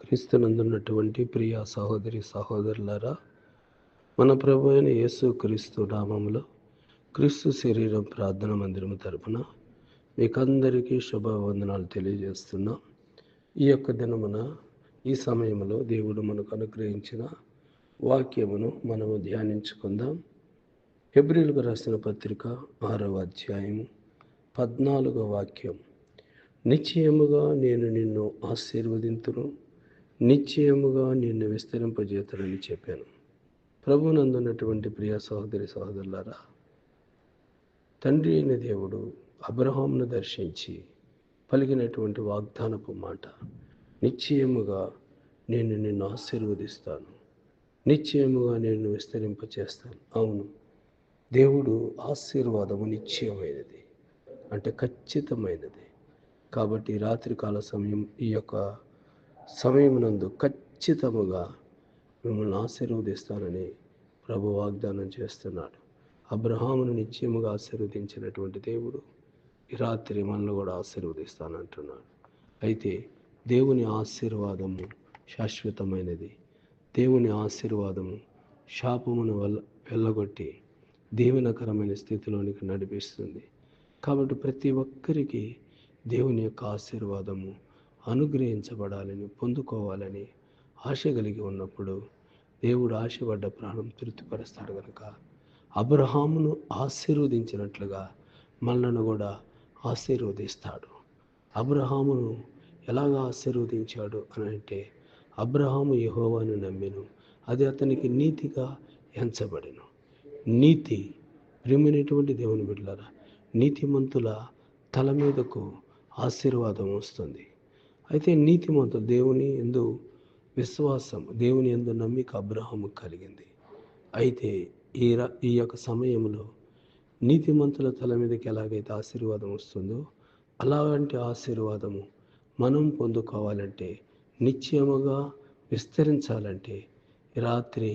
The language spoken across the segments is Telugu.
క్రీస్తునందున్నటువంటి ప్రియ సహోదరి సహోదరులారా, మన ప్రభు అయిన యేసు క్రీస్తు నామములో క్రీస్తు శరీరం ప్రార్థన మందిరము తరపున మీకందరికీ శుభవందనాలు తెలియజేస్తున్నా. ఈ యొక్క దినమున ఈ సమయంలో దేవుడు మనకు అనుగ్రహించిన వాక్యమును మనము ధ్యానించుకుందాం. హెబ్రీయులకు రాసిన పత్రిక 6వ అధ్యాయము 14వ వాక్యం. నిశ్చయముగా నేను నిన్ను ఆశీర్వదింతును, నిశ్చయముగా నిన్ను విస్తరింపజేతునని చెప్పాను. ప్రభునందున్నటువంటి ప్రియ సహోదరి సహోదరులారా, తండ్రి అయిన దేవుడు అబ్రహామును దర్శించి పలికినటువంటి వాగ్దానపు మాట, నిశ్చయముగా నేను నిన్ను ఆశీర్వదిస్తాను, నిశ్చయముగా నేను విస్తరింపచేస్తాను. అవును, దేవుడు ఆశీర్వాదము నిశ్చయమైనది, అంటే ఖచ్చితమైనది. కాబట్టి రాత్రికాల సమయం, ఈ యొక్క సమయమునందు ఖచ్చితముగా మిమ్మల్ని ఆశీర్వదిస్తానని ప్రభు వాగ్దానం చేస్తున్నాడు. అబ్రహామును నిశ్చయముగా ఆశీర్వదించినటువంటి దేవుడు ఈ రాత్రి మనల్ని కూడా ఆశీర్వదిస్తానంటున్నాడు. అయితే దేవుని ఆశీర్వాదము శాశ్వతమైనది. దేవుని ఆశీర్వాదము శాపమును వెళ్ళగొట్టి దీవెనకరమైన స్థితిలోనికి నడిపిస్తుంది. కాబట్టి ప్రతి ఒక్కరికి దేవుని యొక్క ఆశీర్వాదము అనుగ్రహించబడాలని, పొందుకోవాలని ఆశ కలిగి ఉన్నప్పుడు దేవుడు ఆశపడ్డ ప్రాణం తృప్తిపరుస్తాడు. కనుక అబ్రహామును ఆశీర్వదించినట్లుగా మనలను కూడా ఆశీర్వదిస్తాడు. అబ్రహామును ఎలాగ ఆశీర్వదించాడు అని అంటే, అబ్రహాము యెహోవాను నమ్మెను, అది అతనికి నీతిగా ఎంచబడెను. నీతి, ప్రియమైనటువంటి దేవుని బిడ్డలారా, నీతిమంతుల తల మీదకు ఆశీర్వాదం వస్తుంది. అయితే నీతిమంతులు దేవుని యందు విశ్వాసం, దేవుని యందు నమ్మిక అబ్రహాము కలిగింది. అయితే ఈ యొక్క సమయంలో నీతిమంతుల తల మీదకి ఎలాగైతే ఆశీర్వాదం వస్తుందో, అలాంటి ఆశీర్వాదము మనం పొందుకోవాలంటే, నిశ్చయముగా విస్తరించాలంటే, రాత్రి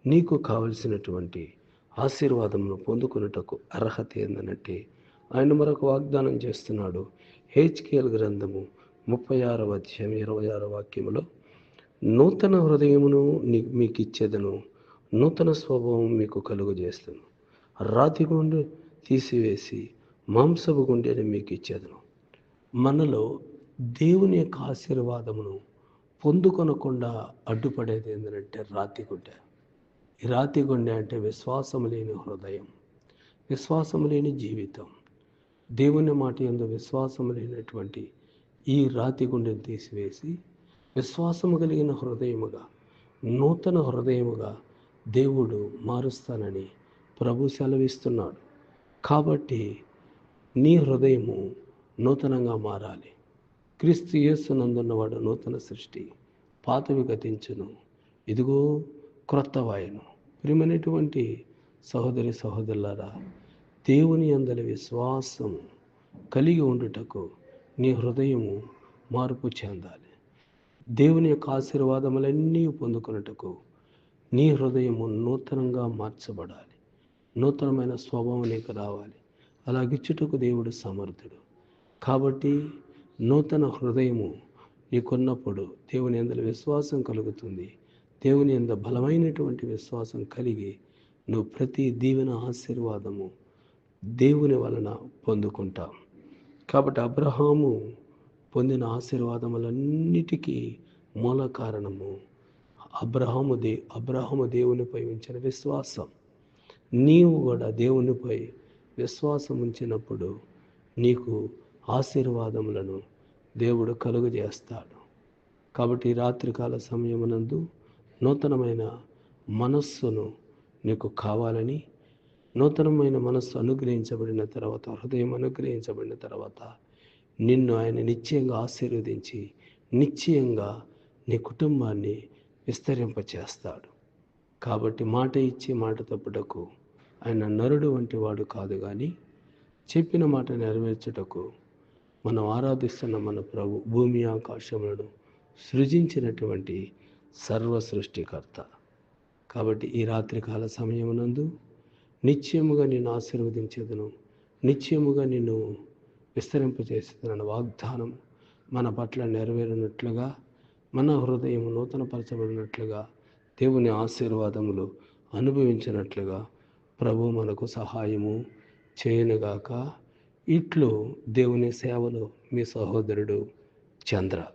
నీకు కావలసినటువంటి ఆశీర్వాదమును పొందుకున్నటకు అర్హత ఏందనంటే, ఆయన మరొక వాగ్దానం చేస్తున్నాడు. హెజ్కేలు గ్రంథము 36వ అధ్యాయం 26వ వాక్యములో, నూతన హృదయమును మీకు ఇచ్చేదను, నూతన స్వభావం మీకు కలుగు చేస్తాను, రాతి గుండె తీసివేసి మాంసపు గుండెని మీకు ఇచ్చేదను. మనలో దేవుని యొక్క ఆశీర్వాదమును పొందుకొనకుండా అడ్డుపడేది ఏంటంటే రాతి గుండె. ఈ రాతి గుండె అంటే విశ్వాసం లేని హృదయం, విశ్వాసం లేని జీవితం. దేవుని మాట యందు విశ్వాసం లేనటువంటి ఈ రాతి గుండెను తీసివేసి విశ్వాసము కలిగిన హృదయముగా, నూతన హృదయముగా దేవుడు మారుస్తానని ప్రభు సెలవిస్తున్నాడు. కాబట్టి నీ హృదయము నూతనంగా మారాలి. క్రీస్తు యేసునందున్నవాడు నూతన సృష్టి, పాతవి గతించును, ఇదిగో క్రొత్తవాయను. ప్రియమైనటువంటి సహోదరి సహోదరులారా, దేవుని యందలి విశ్వాసము కలిగి ఉండుటకు నీ హృదయము మార్పు చెందాలి. దేవుని యొక్క ఆశీర్వాదములన్నీ పొందుకున్నటకు నీ హృదయము నూతనంగా మార్చబడాలి. నూతనమైన స్వభావం నీకు రావాలి. అలాగిచ్చుటకు దేవుడు సమర్థుడు. కాబట్టి నూతన హృదయము నీకున్నప్పుడు దేవుని యందలి విశ్వాసం కలుగుతుంది. దేవుని యందు బలమైనటువంటి విశ్వాసం కలిగి నువ్వు ప్రతి దీవెన ఆశీర్వాదము దేవుని వలన పొందుకుంటాం. కాబట్టి అబ్రహాము పొందిన ఆశీర్వాదములన్నిటికీ మూల కారణము అబ్రహాము దేవునిపై ఉంచిన విశ్వాసం. నీవు కూడా దేవునిపై విశ్వాసం ఉంచినప్పుడు నీకు ఆశీర్వాదములను దేవుడు కలుగజేస్తాడు. కాబట్టి రాత్రికాల సమయమునందు నూతనమైన మనస్సును నీకు కావాలని, నూతనమైన మనస్సు అనుగ్రహించబడిన తర్వాత, హృదయం అనుగ్రహించబడిన తర్వాత నిన్ను ఆయన నిశ్చయంగా ఆశీర్వదించి నిశ్చయంగా నీ కుటుంబాన్ని విస్తరింపచేస్తాడు. కాబట్టి మాట ఇచ్చి మాట తప్పుటకు ఆయన నరుడు వంటి వాడు కాదు, కానీ చెప్పిన మాట నెరవేర్చుటకు మనం ఆరాధిస్తున్న మన ప్రభు భూమి ఆకాశములను సృజించినటువంటి సర్వ సృష్టికర్త. కాబట్టి ఈ రాత్రికాల సమయమునందు నిశ్చయముగా నిన్ను ఆశీర్వదించేదను, నిశ్చయముగా నిన్ను విస్తరింపచేసేదనన్న వాగ్దానం మన పట్ల నెరవేరినట్లుగా మన హృదయం నూతనపరచబడినట్లుగా దేవుని ఆశీర్వాదములు అనుభవించినట్లుగా ప్రభు మనకు సహాయము చేయనుగాక. ఇట్లు దేవుని సేవలో మీ సహోదరుడు చంద్ర.